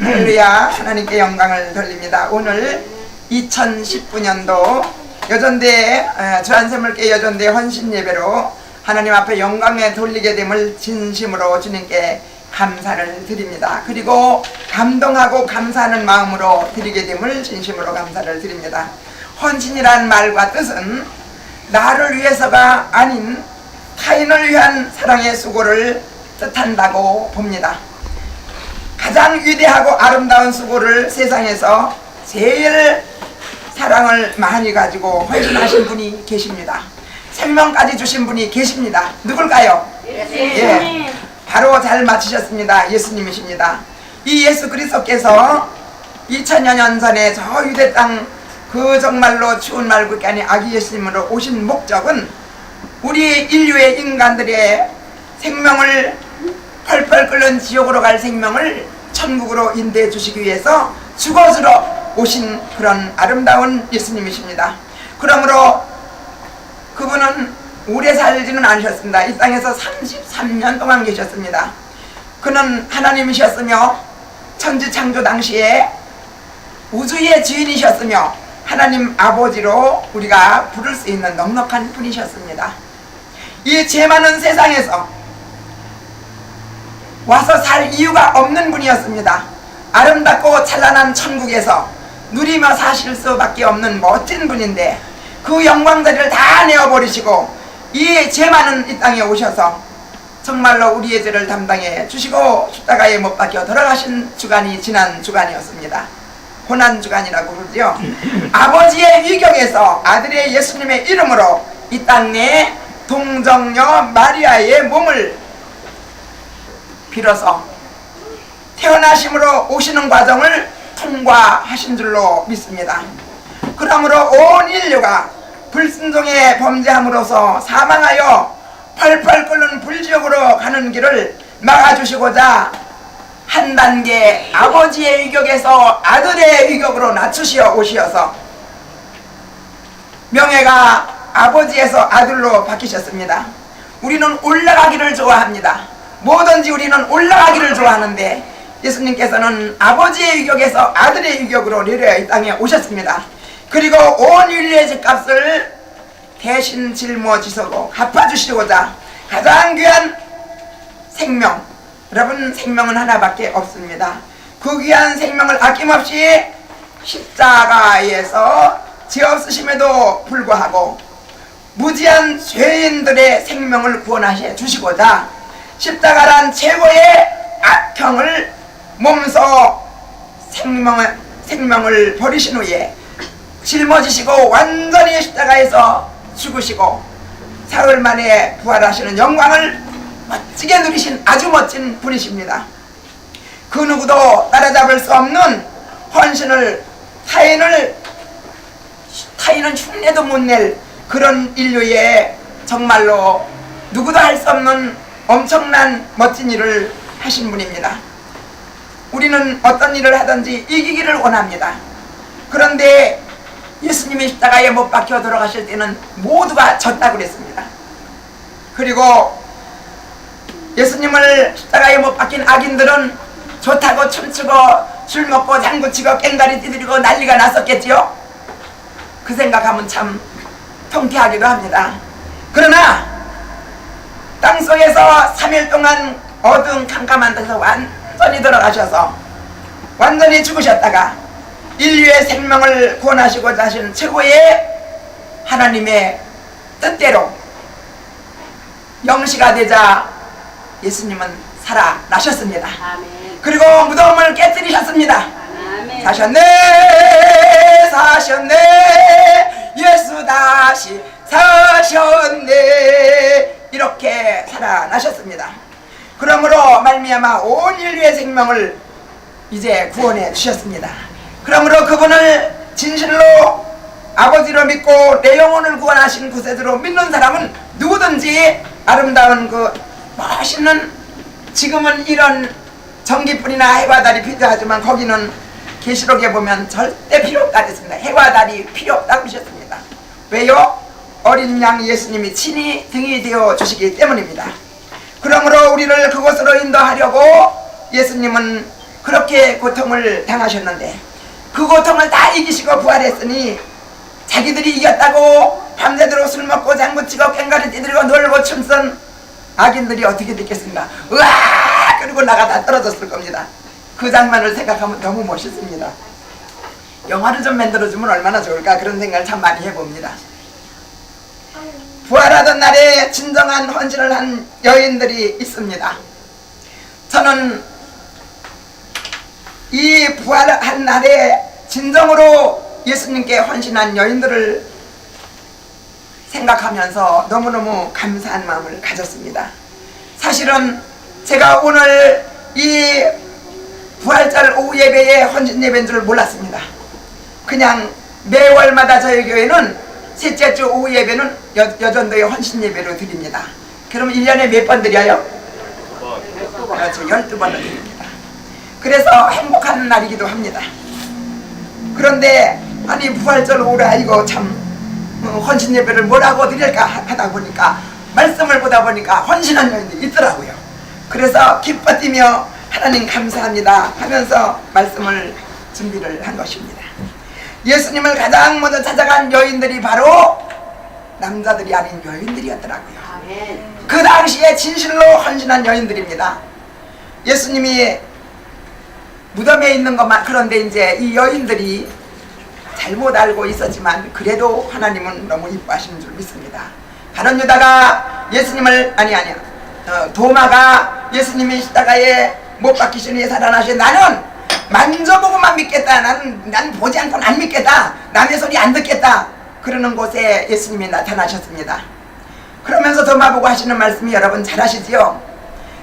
할렐루야. 하나님께 영광을 돌립니다. 오늘 2019년도 여전대 주한샘물교회 여전대 헌신 예배로 하나님 앞에 영광에 돌리게 됨을 진심으로 주님께 감사를 드립니다. 그리고 감동하고 감사하는 마음으로 드리게 됨을 진심으로 감사를 드립니다. 헌신이란 말과 뜻은 나를 위해서가 아닌 타인을 위한 사랑의 수고를 뜻한다고 봅니다. 가장 위대하고 아름다운 수고를 세상에서 제일 사랑을 많이 가지고 헌신하신 분이 계십니다. 생명까지 주신 분이 계십니다. 누굴까요? 예, 바로 잘 맞히셨습니다. 예수님이십니다. 이 예수 그리스도께서 2000여 년 전에 저 유대 땅 그 정말로 추운 말국간이 아기 예수님으로 오신 목적은 우리 인류의 인간들의 생명을 펄펄 끓는 지옥으로 갈 생명을 천국으로 인도해 주시기 위해서 죽어주러 오신 그런 아름다운 예수님이십니다. 그러므로 그분은 오래 살지는 않으셨습니다. 이 땅에서 33년 동안 계셨습니다. 그는 하나님이셨으며 천지창조 당시에 우주의 주인이셨으며 하나님 아버지로 우리가 부를 수 있는 넉넉한 분이셨습니다. 이 죄 많은 세상에서 와서 살 이유가 없는 분이었습니다. 아름답고 찬란한 천국에서 누리며 사실 수밖에 없는 멋진 분인데 그 영광자리를 다 내어버리시고 이 죄 많은 이 땅에 오셔서 정말로 우리의 죄를 담당해 주시고 십자가에 못 박혀 돌아가신 주간이 지난 주간이었습니다. 고난주간이라고 그러죠. 아버지의 위격에서 아들의 예수님의 이름으로 이 땅에 동정녀 마리아의 몸을 빌어서 태어나심으로 오시는 과정을 통과하신 줄로 믿습니다. 그러므로 온 인류가 불순종의 범죄함으로써 사망하여 펄펄 끓는 불지옥으로 가는 길을 막아주시고자 한 단계 아버지의 위격에서 아들의 위격으로 낮추시어 오시어서 명예가 아버지에서 아들로 바뀌셨습니다. 우리는 올라가기를 좋아합니다. 뭐든지 우리는 올라가기를 좋아하는데 예수님께서는 아버지의 위격에서 아들의 위격으로 내려 이 땅에 오셨습니다. 그리고 온 인류의 죄값을 대신 짊어지시고 갚아주시고자 가장 귀한 생명, 여러분 생명은 하나밖에 없습니다. 그 귀한 생명을 아낌없이 십자가에서 죄 없으심에도 불구하고 무지한 죄인들의 생명을 구원하셔 주시고자 십자가란 최고의 악형을 몸소 생명을 버리신 후에 짊어지시고 완전히 십자가에서 죽으시고 사흘 만에 부활하시는 영광을 멋지게 누리신 아주 멋진 분이십니다. 그 누구도 따라잡을 수 없는 헌신을 타인은 흉내도 못 낼 그런 인류의 정말로 누구도 할 수 없는 엄청난 멋진 일을 하신 분입니다. 우리는 어떤 일을 하든지 이기기를 원합니다. 그런데 예수님이 십자가에 못 박혀 돌아가실 때는 모두가 졌다고 그랬습니다. 그리고 예수님을 십자가에 못 박힌 악인들은 좋다고 춤추고 술 먹고 장구치고 깽가리 뛰들이고 난리가 났었겠지요. 그 생각하면 참 통쾌하기도 합니다. 그러나 땅속에서 3일 동안 어두운 캄캄한 데서 완전히 돌아가셔서 완전히 죽으셨다가 인류의 생명을 구원하시고자 하신 최고의 하나님의 뜻대로 영시가 되자 예수님은 살아나셨습니다. 아멘. 그리고 무덤을 깨뜨리셨습니다. 아멘. 사셨네 예수 다시 사셨네 이렇게 살아나셨습니다. 그러므로 말미암아 온 인류의 생명을 이제 구원해 주셨습니다. 그러므로 그분을 진실로 아버지로 믿고 내 영혼을 구원하신 구세주로 믿는 사람은 누구든지 아름다운 그 멋있는, 지금은 이런 전기불이나 해와달이 필요하지만 거기는 계시록에 보면 절대 필요 없다 그랬습니다. 해와달이 필요 없다고 하셨습니다. 왜요? 어린 양 예수님이 친히 등이 되어 주시기 때문입니다. 그러므로 우리를 그곳으로 인도하려고 예수님은 그렇게 고통을 당하셨는데 그 고통을 다 이기시고 부활했으니 자기들이 이겼다고 밤새도록 술 먹고 장구치고 꽹과리 뛰들고 놀고 춤춘 악인들이 어떻게 됐겠습니까? 으아! 그리고 나가다 떨어졌을 겁니다. 그 장면을 생각하면 너무 멋있습니다. 영화를 좀 만들어주면 얼마나 좋을까 그런 생각을 참 많이 해봅니다. 부활하던 날에 진정한 헌신을 한 여인들이 있습니다. 저는 이 부활한 날에 진정으로 예수님께 헌신한 여인들을 생각하면서 너무너무 감사한 마음을 가졌습니다. 사실은 제가 오늘 이 부활절 오후 예배에 헌신 예배인 줄 몰랐습니다. 그냥 매월마다 저희 교회는 셋째 주 오후 예배는 여전도의 헌신 예배로 드립니다. 그럼 1년에 몇 번 드려요? 그렇죠. 12번을 드립니다. 그래서 행복한 날이기도 합니다. 그런데 아니 부활절 오라 이거 참 헌신 예배를 뭐라고 드릴까 하다 보니까 말씀을 보다 보니까 헌신한 여인들이 있더라고요. 그래서 기뻐 뛰며 하나님 감사합니다 하면서 말씀을 준비를 한 것입니다. 예수님을 가장 먼저 찾아간 여인들이 바로 남자들이 아닌 여인들이었더라고요. 그 당시에 진실로 헌신한 여인들입니다. 예수님이 무덤에 있는 것만 그런데 이제 이 여인들이 잘못 알고 있었지만 그래도 하나님은 너무 이뻐하시는 줄 믿습니다. 가룟 유다가 예수님을 도마가 예수님이 십자가에 못 박히시니 살아나신 나는 만져보고만 믿겠다. 난 보지 않고는 안 믿겠다. 남의 소리 안 듣겠다. 그러는 곳에 예수님이 나타나셨습니다. 그러면서 도마보고 하시는 말씀이 여러분 잘 아시지요?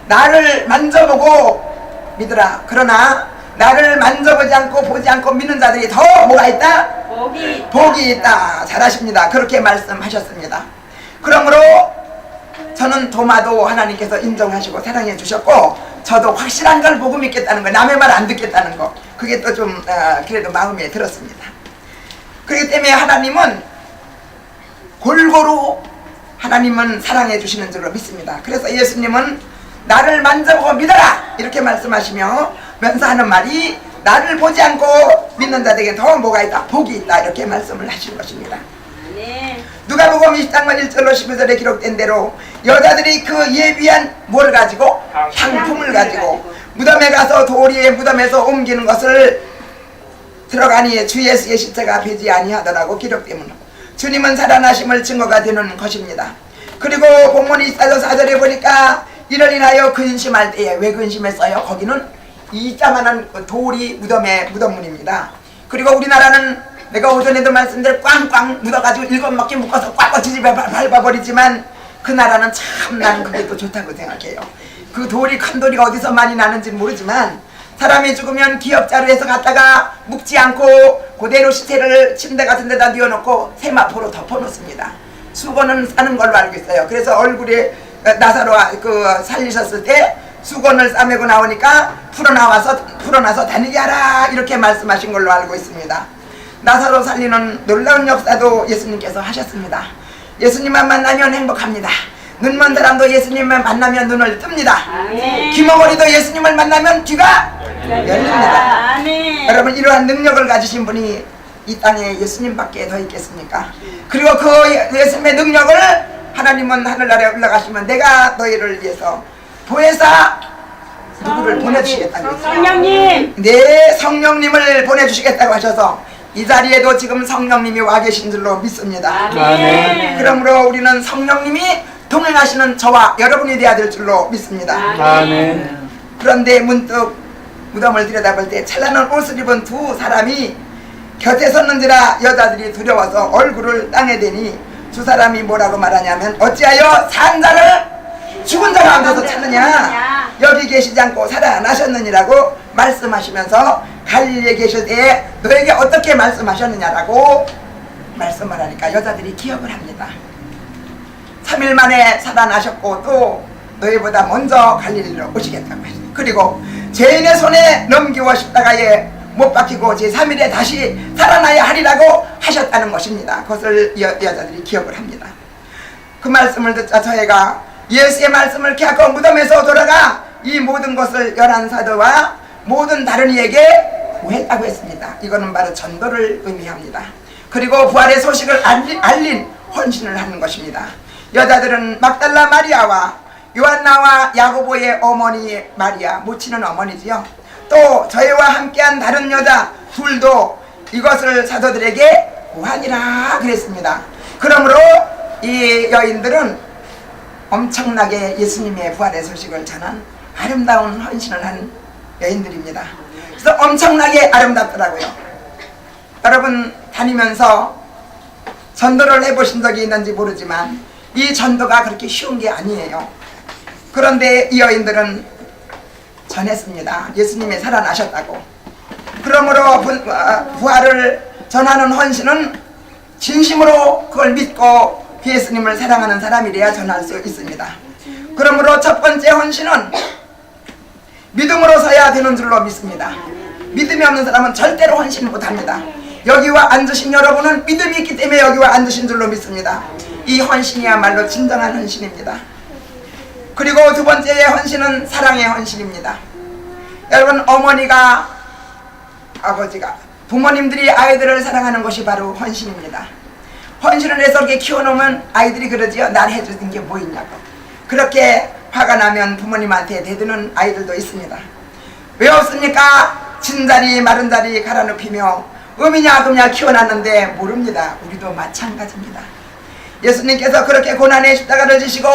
나를 만져보고 믿으라. 그러나 나를 만져보지 않고 보지 않고 믿는 자들이 더 뭐가 있다? 복이 있다. 잘 아십니다. 그렇게 말씀하셨습니다. 그러므로 저는 도마도 하나님께서 인정하시고 사랑해 주셨고 저도 확실한 걸 보고 믿겠다는 거, 남의 말 안 듣겠다는 거, 그게 또 좀 그래도 마음에 들었습니다. 그렇기 때문에 하나님은 골고루 하나님은 사랑해 주시는 줄로 믿습니다. 그래서 예수님은 나를 만져보고 믿어라 이렇게 말씀하시며 면사하는 말이 나를 보지 않고 믿는 자들에게 더 뭐가 있다? 복이 있다 이렇게 말씀을 하신 것입니다. 누가복음 20장 1절로 12절에 기록된 대로 여자들이 그 예비한 뭘 가지고? 향품을 가지고 무덤에 가서 도리에 무덤에서 옮기는 것을 들어가니 주 예수의 시체가 배지 아니하더라고 기록되므로 주님은 살아나심을 증거가 되는 것입니다. 그리고 본문이 4절에 보니까 이를 인하여 근심할 때에 왜 근심했어요? 거기는 이자만한 돌이 무덤문입니다. 그리고 우리나라는 내가 오전에도 말씀드린 꽝꽝 묻어가지고 7바퀴 묶어서 꽉꽉 뒤집어 밟아버리지만 그 나라는 참 나는 그게 또 좋다고 생각해요. 그 돌이 큰 돌이 어디서 많이 나는지 모르지만 사람이 죽으면 기역자루에서 갖다가 묶지 않고 그대로 시체를 침대 같은 데다 뉘어놓고 세마포로 덮어놓습니다. 수건은 싸는 걸로 알고 있어요. 그래서 얼굴에 나사로 살리셨을 때 수건을 싸매고 나오니까 풀어나서 다니게 하라 이렇게 말씀하신 걸로 알고 있습니다. 나사로 살리는 놀라운 역사도 예수님께서 하셨습니다. 예수님만 만나면 행복합니다. 눈먼 사람도 예수님만 만나면 눈을 뜹니다. 귀머거리도 예수님을 만나면 귀가 열립니다. 여러분 이러한 능력을 가지신 분이 이 땅에 예수님밖에 더 있겠습니까? 그리고 그 예수님의 능력을 하나님은 하늘나라에 올라가시면 내가 너희를 위해서 보혜사 누구를 보내주시겠다고 성령님! 네, 성령님을 보내주시겠다고 하셔서 이 자리에도 지금 성령님이 와 계신 줄로 믿습니다. 아멘. 그러므로 우리는 성령님이 동행하시는 저와 여러분이 되어야 될 줄로 믿습니다. 아멘. 그런데 문득 무덤을 들여다볼 때 찬란한 옷을 입은 두 사람이 곁에 섰는지라 여자들이 두려워서 얼굴을 땅에 대니 두 사람이 뭐라고 말하냐면 어찌하여 산 자를 죽은 자 가운데서 찾느냐 여기 계시지 않고 살아나셨느니라고 말씀하시면서 갈릴리에 계실 때에 너에게 어떻게 말씀하셨느냐라고 말씀을 하니까 여자들이 기억을 합니다. 3일 만에 살아나셨고 또 너희보다 먼저 갈릴리로 오시겠다고 했어요. 그리고 죄인의 손에 넘기고 십자가에 못 박히고 제3일에 다시 살아나야 하리라고 하셨다는 것입니다. 그것을 여자들이 기억을 합니다. 그 말씀을 듣자 저희가 예수의 말씀을 기억하고 무덤에서 돌아가 이 모든 것을 11 사도와 모든 다른 이에게 구했다고 했습니다. 이거는 바로 전도를 의미합니다. 그리고 부활의 소식을 알린 헌신을 하는 것입니다. 여자들은 막달라 마리아와 요한나와 야고보의 어머니 마리아, 모친은 어머니지요. 또 저희와 함께한 다른 여자 둘도 이것을 사도들에게 구하니라 그랬습니다. 그러므로 이 여인들은 엄청나게 예수님의 부활의 소식을 전한 아름다운 헌신을 한 여인들입니다. 그래서 엄청나게 아름답더라고요. 여러분 다니면서 전도를 해보신 적이 있는지 모르지만 이 전도가 그렇게 쉬운 게 아니에요. 그런데 이 여인들은 전했습니다. 예수님이 살아나셨다고. 그러므로 부활을 전하는 헌신은 진심으로 그걸 믿고 예수님을 사랑하는 사람이래야 전할 수 있습니다. 그러므로 첫 번째 헌신은 믿음으로 서야 되는 줄로 믿습니다. 믿음이 없는 사람은 절대로 헌신 못합니다. 여기와 앉으신 여러분은 믿음이 있기 때문에 여기와 앉으신 줄로 믿습니다. 이 헌신이야말로 진정한 헌신입니다. 그리고 두 번째의 헌신은 사랑의 헌신입니다. 여러분 어머니가 아버지가 부모님들이 아이들을 사랑하는 것이 바로 헌신입니다. 헌신을 해서 이렇게 키워놓으면 아이들이 그러지요. 날 해주는 게 뭐 있냐고. 그렇게 화가 나면 부모님한테 대드는 아이들도 있습니다. 왜 없습니까? 진자리 마른자리 갈아눕히며 음이냐 키워놨는데 모릅니다. 우리도 마찬가지입니다. 예수님께서 그렇게 고난의 십자가를 지시고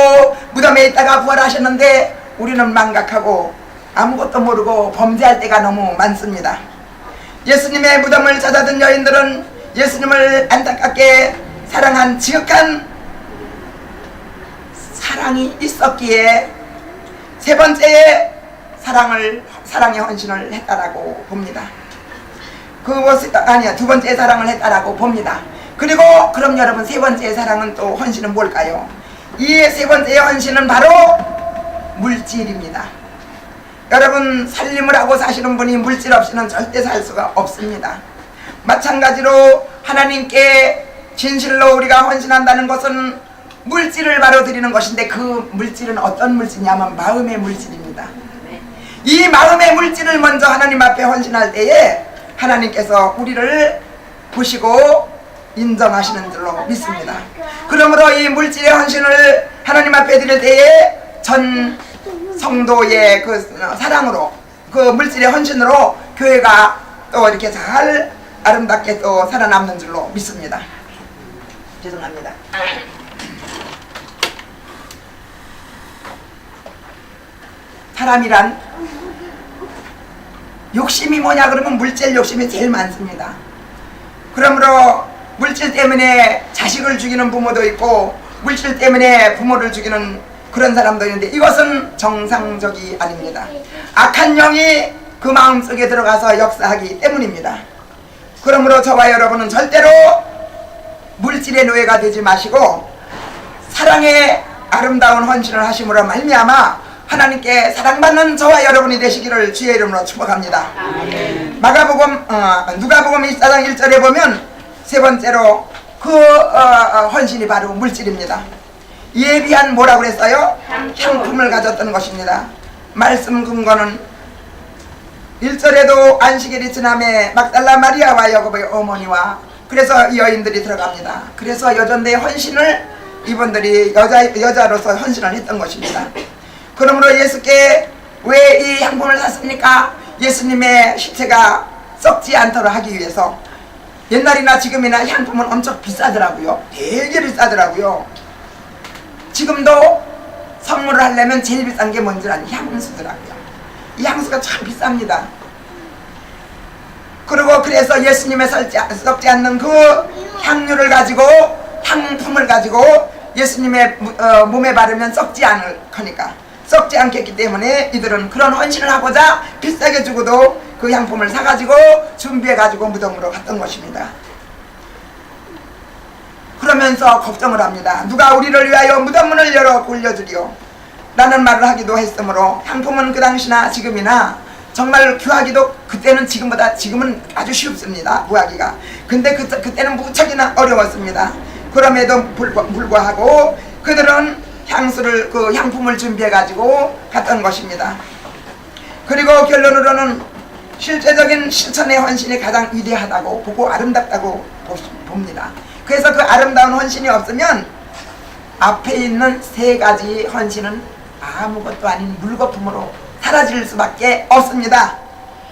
무덤에 있다가 부활하셨는데 우리는 망각하고 아무것도 모르고 범죄할 때가 너무 많습니다. 예수님의 무덤을 찾아든 여인들은 예수님을 안타깝게 사랑한 지극한 사랑이 있었기에 세 번째의 사랑의 헌신을 했다라고 봅니다. 두 번째 사랑을 했다라고 봅니다. 그리고 그럼 여러분 세 번째 사랑은 또 헌신은 뭘까요? 이 세 번째의 헌신은 바로 물질입니다. 여러분 살림을 하고 사시는 분이 물질 없이는 절대 살 수가 없습니다. 마찬가지로 하나님께 진실로 우리가 헌신한다는 것은 물질을 바로 드리는 것인데 그 물질은 어떤 물질이냐면 마음의 물질입니다. 이 마음의 물질을 먼저 하나님 앞에 헌신할 때에 하나님께서 우리를 보시고 인정하시는 줄로 믿습니다. 그러므로 이 물질의 헌신을 하나님 앞에 드릴 때에 전 성도의 그 사랑으로 그 물질의 헌신으로 교회가 또 이렇게 잘 아름답게 또 살아남는 줄로 믿습니다. 죄송합니다. 사람이란 욕심이 뭐냐 그러면 물질 욕심이 제일 많습니다. 그러므로 물질 때문에 자식을 죽이는 부모도 있고 물질 때문에 부모를 죽이는 그런 사람도 있는데 이것은 정상적이 아닙니다. 악한 영이 그 마음속에 들어가서 역사하기 때문입니다. 그러므로 저와 여러분은 절대로 물질의 노예가 되지 마시고 사랑의 아름다운 헌신을 하심으로 말미암아 하나님께 사랑받는 저와 여러분이 되시기를 주의 이름으로 축복합니다. 누가복음 24장 1절에 보면 세 번째로 그 헌신이 바로 물질입니다. 이에 비한 뭐라고 그랬어요? 향품을 가졌던 것입니다. 말씀 근거는 1절에도 안식일이 지남에 막달라 마리아와 야고보의 어머니와 그래서 이 여인들이 들어갑니다. 그래서 여전대 헌신을 이분들이 여자로서 헌신을 했던 것입니다. 그러므로 예수께 왜 이 향품을 샀습니까? 예수님의 시체가 썩지 않도록 하기 위해서. 옛날이나 지금이나 향품은 엄청 비싸더라고요. 되게 비싸더라고요. 지금도 선물을 하려면 제일 비싼 게 뭔지 아니 향수더라고요. 이 향수가 참 비쌉니다. 그리고 그래서 예수님의 썩지 않는 그 향유를 가지고 향품을 가지고 예수님의 몸에 바르면 썩지 않을 거니까 썩지 않겠기 때문에 이들은 그런 헌신을 하고자 비싸게 주고도 그 향품을 사가지고 준비해가지고 무덤으로 갔던 것입니다. 그러면서 걱정을 합니다. 누가 우리를 위하여 무덤문을 열어 굴려주리오 라는 말을 하기도 했으므로 향품은 그 당시나 지금이나 정말 구하기도 그때는 지금은 아주 쉽습니다. 구하기가. 근데 그때는 무척이나 어려웠습니다. 그럼에도 불구하고 그들은 그 향품을 준비해 가지고 갔던 것입니다. 그리고 결론으로는 실제적인 실천의 헌신이 가장 위대하다고 보고 아름답다고 봅니다. 그래서 그 아름다운 헌신이 없으면 앞에 있는 세 가지 헌신은 아무것도 아닌 물거품으로 사라질 수밖에 없습니다.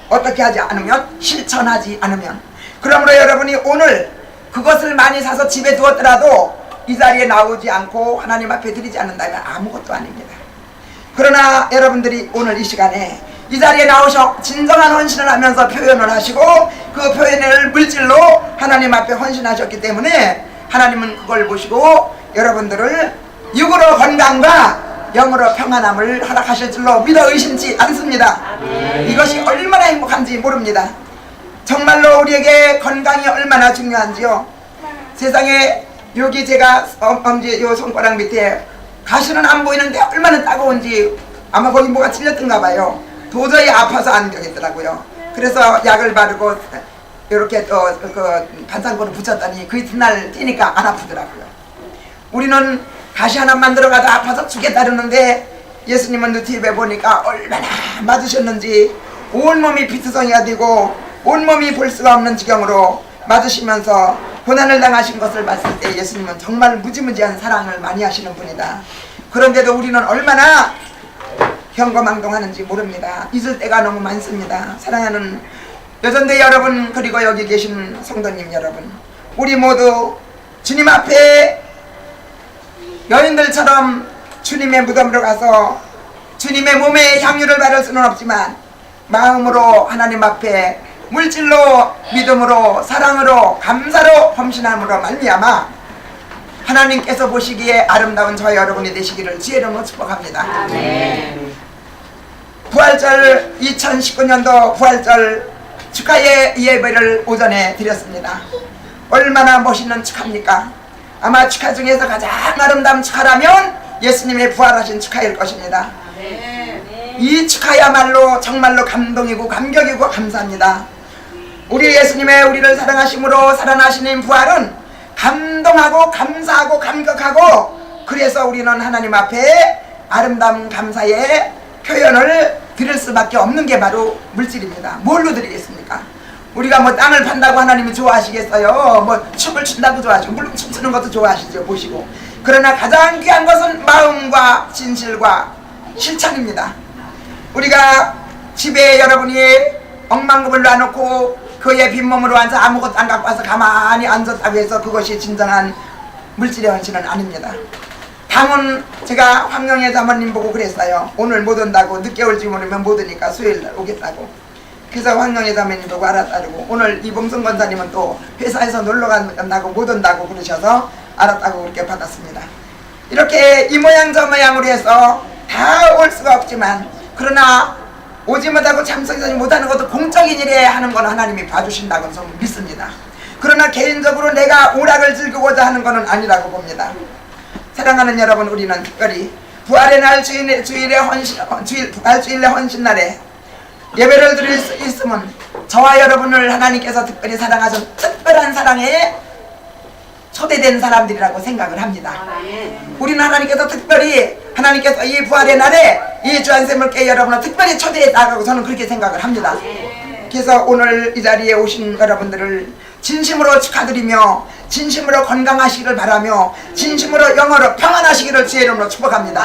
어떻게 하지 않으면, 실천하지 않으면. 그러므로 여러분이 오늘 그것을 많이 사서 집에 두었더라도 이 자리에 나오지 않고 하나님 앞에 드리지 않는다면 아무것도 아닙니다. 그러나 여러분들이 오늘 이 시간에 이 자리에 나오셔 진정한 헌신을 하면서 표현을 하시고 그 표현을 물질로 하나님 앞에 헌신하셨기 때문에 하나님은 그걸 보시고 여러분들을 육으로 건강과 영으로 평안함을 허락하실 줄로 믿어 의심치 않습니다. 이것이 얼마나 행복한지 모릅니다. 정말로 우리에게 건강이 얼마나 중요한지요. 세상에 여기 제가 엄지 요 손가락 밑에 가시는 안 보이는데 얼마나 따가운지 아마 거기 뭐가 찔렸던가 봐요. 도저히 아파서 안 되겠더라고요. 그래서 약을 바르고 이렇게 또 그 반창고를 붙였더니 그 이튿날 뛰니까 안 아프더라고요. 우리는 가시 하나 만들어 가도 아파서 죽겠다는데 예수님은 유튜브에 보니까 얼마나 맞으셨는지 온몸이 피투성이가 되고 온몸이 볼 수가 없는 지경으로 맞으시면서 고난을 당하신 것을 봤을 때 예수님은 정말 무지무지한 사랑을 많이 하시는 분이다. 그런데도 우리는 얼마나 경거망동하는지 모릅니다. 잊을 때가 너무 많습니다. 사랑하는 여전대 여러분, 그리고 여기 계신 성도님 여러분, 우리 모두 주님 앞에 여인들처럼 주님의 무덤으로 가서 주님의 몸에 향유를 바를 수는 없지만 마음으로 하나님 앞에 물질로, 믿음으로, 사랑으로, 감사로 헌신함으로 말미암아 하나님께서 보시기에 아름다운 저와 여러분이 되시기를 주의 이름으로 축복합니다. 아멘. 부활절 2019년도 부활절 축하의 예배를 오전에 드렸습니다. 얼마나 멋있는 축하입니까? 아마 축하 중에서 가장 아름다운 축하라면 예수님의 부활하신 축하일 것입니다. 이 축하야말로 정말로 감동이고 감격이고 감사합니다. 우리 예수님의 우리를 사랑하심으로 살아나시는 부활은 감동하고 감사하고 감격하고, 그래서 우리는 하나님 앞에 아름다운 감사의 표현을 드릴 수밖에 없는 게 바로 물질입니다. 뭘로 드리겠습니까? 우리가 뭐 땅을 판다고 하나님이 좋아하시겠어요? 뭐 춤을 춘다고 좋아하시고, 물론 춤추는 것도 좋아하시죠, 보시고. 그러나 가장 귀한 것은 마음과 진실과 실천입니다. 우리가 집에 여러분이 억만금을 놔놓고 그의 빈몸으로 앉아 아무것도 안 갖고 와서 가만히 앉았다고 해서 그것이 진정한 물질의 헌신은 아닙니다. 당은 제가 황영애 자모님 보고 그랬어요. 오늘 못 온다고, 늦게 올지 모르면 못 오니까 수요일날 오겠다고. 그래서 황영애 자모님 보고 알았다고, 오늘 이봉성 권사님은 또 회사에서 놀러 간다고 못 온다고 그러셔서 알았다고 그렇게 받았습니다. 이렇게 이 모양 저 모양으로 해서 다 올 수가 없지만, 그러나 오지 못하고 참석하지 못하는 것도 공적인 일에 하는 건 하나님이 봐주신다고 저는 믿습니다. 그러나 개인적으로 내가 오락을 즐기고자 하는 것은 아니라고 봅니다. 사랑하는 여러분, 우리는 특별히 부활의 날 주일의 헌신날에 예배를 드릴 수 있으면 저와 여러분을 하나님께서 특별히 사랑하신 특별한 사랑에 초대된 사람들이라고 생각을 합니다. 우리는 하나님께서 특별히, 하나님께서 이 부활의 날에 이 주안샘을 깨 여러분을 특별히 초대했다고 저는 그렇게 생각을 합니다. 그래서 오늘 이 자리에 오신 여러분들을 진심으로 축하드리며 진심으로 건강하시기를 바라며 진심으로 영어로 평안하시기를 주의 이름으로 축복합니다.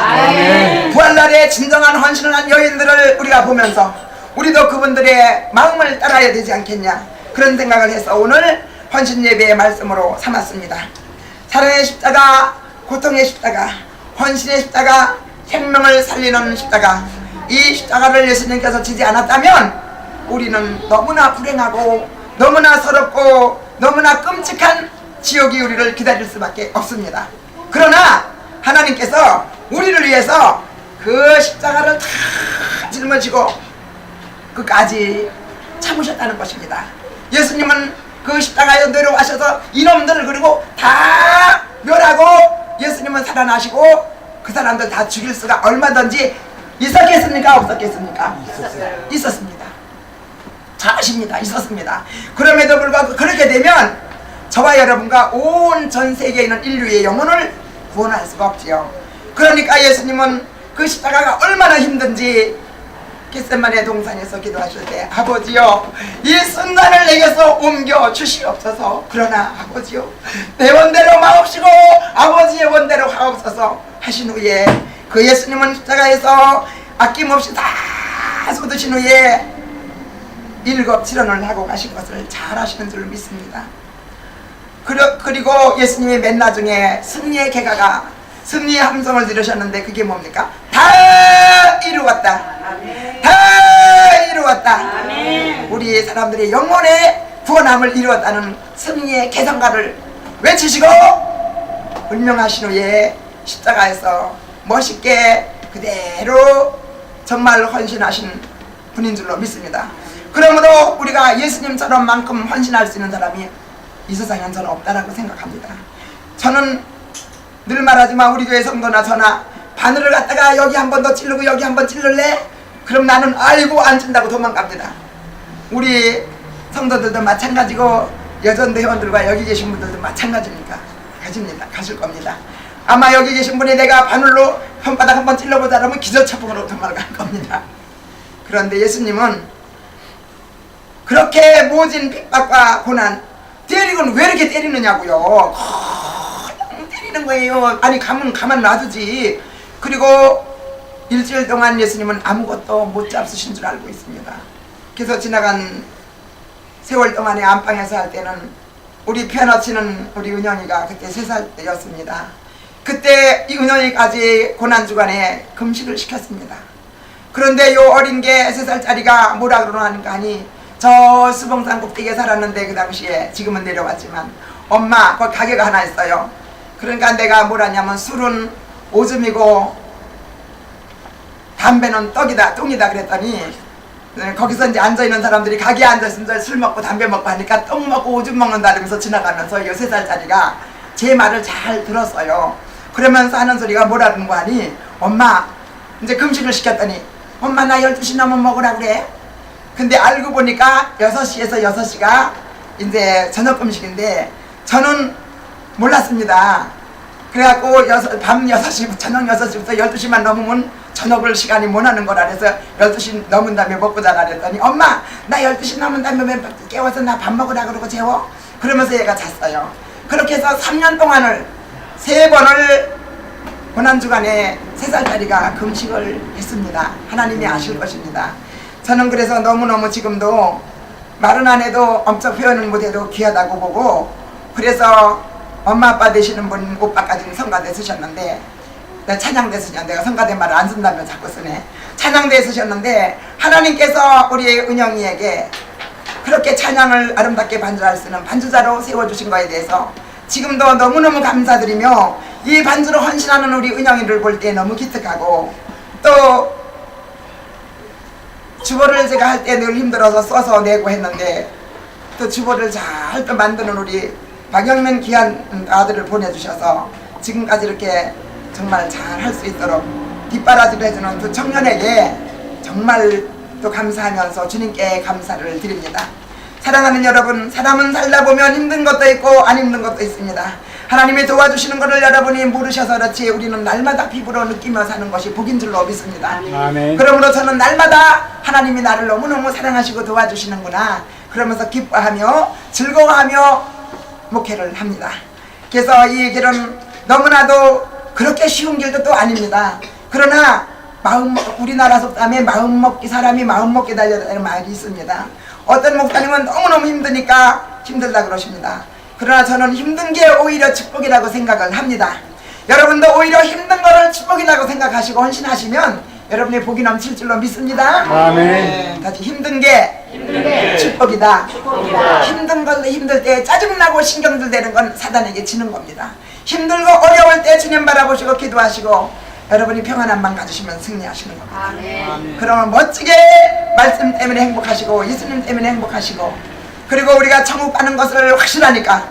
부활날에 진정한 헌신을 한 여인들을 우리가 보면서 우리도 그분들의 마음을 따라야 되지 않겠냐, 그런 생각을 해서 오늘 헌신 예배의 말씀으로 삼았습니다. 사랑의 십자가, 고통의 십자가, 헌신의 십자가, 생명을 살리는 십자가, 이 십자가를 예수님께서 지지 않았다면 우리는 너무나 불행하고 너무나 서럽고 너무나 끔찍한 지옥이 우리를 기다릴 수밖에 없습니다. 그러나 하나님께서 우리를 위해서 그 십자가를 다 짊어지고 끝까지 참으셨다는 것입니다. 예수님은 그 십자가에 내려가셔서 이놈들 그리고 다 멸하고 예수님은 살아나시고 그 사람들 다 죽일 수가 얼마든지 있었겠습니까? 없었겠습니까? 있었습니다. 잘 아십니다. 있었습니다. 그럼에도 불구하고 그렇게 되면 저와 여러분과 온 전 세계에 있는 인류의 영혼을 구원할 수가 없지요. 그러니까 예수님은 그 십자가가 얼마나 힘든지 겟세마네 동산에서 기도하실 때 아버지요 이 순간을 내게서 옮겨 주시옵소서. 그러나 아버지요 내 원대로 마옵시고 아버지의 원대로 하옵소서 하신 후에 그 예수님은 십자가에서 아낌없이 다 쏟으신 후에 일곱칠언을 하고 가신 것을 잘 아시는 줄 믿습니다. 그리고 예수님이 맨 나중에 승리의 개가가 승리의 함성을 들으셨는데 그게 뭡니까? 다 이루었다. 다 이루었다. 우리 사람들이 영혼의 구원함을 이루었다는 승리의 개성가를 외치시고 운명하신 후에 십자가에서 멋있게 그대로 정말 헌신하신 분인 줄로 믿습니다. 그러므로 우리가 예수님처럼만큼 헌신할 수 있는 사람이 이 세상엔 저는 없다라고 생각합니다. 저는 늘 말하지만 우리 교회 성도나 저나 바늘을 갖다가 여기 한 번 더 찌르고 여기 한 번 찌를래? 그럼 나는 아이고 안 찐다고 도망갑니다. 우리 성도들도 마찬가지고 여전대 회원들과 여기 계신 분들도 마찬가지니까 가실 겁니다. 아마 여기 계신 분이 내가 바늘로 손바닥 한 번 찔러보자 그러면 기절처분으로 도망갈 겁니다. 그런데 예수님은 그렇게 모진 핍박과 고난 때리고는 왜 이렇게 때리느냐고요. 그냥 때리는 거예요. 아니 가만 놔두지. 그리고 일주일 동안 예수님은 아무것도 못 잡수신 줄 알고 있습니다. 그래서 지나간 세월 동안에 안방에서 할 때는 우리 피아노 치는 우리 은영이가 그때 3살 때였습니다. 그때 이 은영이까지 고난주간에 금식을 시켰습니다. 그런데 요 어린 게 3살짜리가 뭐라 그러는가 하니 저 수봉산 꼭대기에 살았는데 그 당시에 지금은 내려왔지만 엄마 거기 가게가 하나 있어요. 그러니까 내가 뭐라냐면 술은 오줌이고 담배는 똥이다 그랬더니 거기서 이제 앉아있는 사람들이 가게에 앉아있으면 술 먹고 담배 먹고 하니까 떡 먹고 오줌 먹는다 그러면서 지나가면서 이 3살짜리가 제 말을 잘 들었어요. 그러면서 하는 소리가 뭐라는 거 하니 엄마 이제 금식을 시켰더니 엄마 나 12시 넘으면 먹으라 그래. 근데 알고 보니까 6시에서 6시가 이제 저녁 금식인데 저는 몰랐습니다. 그래갖고 밤 6시, 저녁 6시부터 12시만 넘으면 저녁을 시간이 못 하는 거라 그래서 12시 넘은 다음에 먹고 자라 그랬더니 엄마 나 12시 넘은 다음에 깨워서 나 밥 먹으라 그러고 재워. 그러면서 얘가 잤어요. 그렇게 해서 3년 동안을 3번을 고난주간에 3살짜리가 금식을 했습니다. 하나님이 아실 것입니다. 저는 그래서 너무너무 지금도 말은 안 해도 엄청 표현은 못해도 귀하다고 보고 그래서 엄마 아빠 되시는 분 오빠까지는 성가대 쓰셨는데 찬양대 쓰셨는데 내가 성가대 말을 안 쓴다면 자꾸 쓰네. 찬양대 쓰셨는데 하나님께서 우리 은영이에게 그렇게 찬양을 아름답게 반주할 수 있는 반주자로 세워주신 거에 대해서 지금도 너무너무 감사드리며 이 반주로 헌신하는 우리 은영이를 볼 때 너무 기특하고 또 주보를 제가 할 때 늘 힘들어서 써서 내고 했는데 또 주보를 잘 또 만드는 우리 박영민 귀한 아들을 보내주셔서 지금까지 이렇게 정말 잘 할 수 있도록 뒷바라지를 해주는 두 청년에게 정말 또 감사하면서 주님께 감사를 드립니다. 사랑하는 여러분, 사람은 살다 보면 힘든 것도 있고 안 힘든 것도 있습니다. 하나님이 도와주시는 것을 여러분이 모르셔서 그렇지 우리는 날마다 피부로 느끼며 사는 것이 복인 줄로 믿습니다. 아멘. 그러므로 저는 날마다 하나님이 나를 너무너무 사랑하시고 도와주시는구나 그러면서 기뻐하며 즐거워하며 목회를 합니다. 그래서 이 길은 너무나도 그렇게 쉬운 길도 또 아닙니다. 그러나 우리나라 속담에 사람이 마음 먹기 달려라는 말이 있습니다. 어떤 목사님은 너무너무 힘드니까 힘들다 그러십니다. 그러나 저는 힘든 게 오히려 축복이라고 생각을 합니다. 여러분도 오히려 힘든 거를 축복이라고 생각하시고 헌신하시면 여러분의 복이 넘칠 줄로 믿습니다. 아멘. 다시 힘든 게 축복이다. 힘든 걸로 힘들 때 짜증나고 신경들 내는 건 사단에게 지는 겁니다. 힘들고 어려울 때 주님 바라보시고 기도하시고 여러분이 평안한 마음 가지시면 승리하시는 겁니다. 아멘. 그러면 멋지게 말씀 때문에 행복하시고 예수님 때문에 행복하시고 그리고 우리가 천국 가는 것을 확실하니까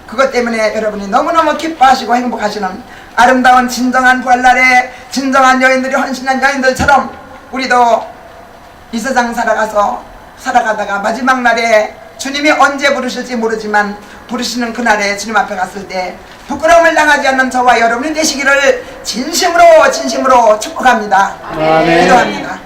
그것 때문에 여러분이 너무너무 기뻐하시고 행복하시는 아름다운 진정한 부활날에 진정한 여인들이 헌신한 여인들처럼 우리도 이 세상 살아가다가 마지막 날에 주님이 언제 부르실지 모르지만 부르시는 그날에 주님 앞에 갔을 때 부끄러움을 당하지 않는 저와 여러분이 되시기를 진심으로 축복합니다. 아멘. 기도합니다.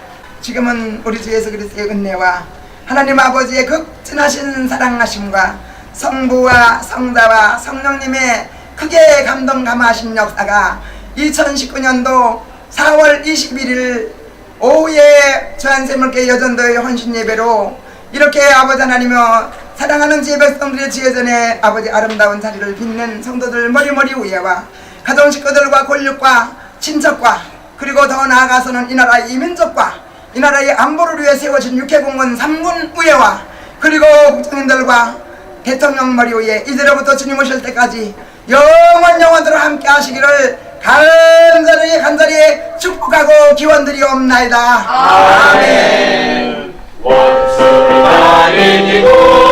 지금은 우리 주 예수 그리스도의 은혜와 하나님 아버지의 극진하신 사랑하심과 성부와 성자와 성령님의 크게 감동 감화하신 역사가 2019년도 4월 21일 오후에 주한샘물교회 여전도의 헌신 예배로 이렇게 아버지 하나님여 사랑하는 지혜 백성들의 지혜전에 아버지 아름다운 자리를 빛낸 성도들 머리머리 위에와 가정 식구들과 권력과 친척과 그리고 더 나아가서는 이 나라의 이민족과 이 나라의 안보를 위해 세워진 육해공원 3군 의회와 그리고 국정인들과 대통령 머리 위에 이제로부터 주님 오실 때까지 영원토록 함께 하시기를 간절히 축복하고 기원드리옵나이다. 아멘. 원수를 이기고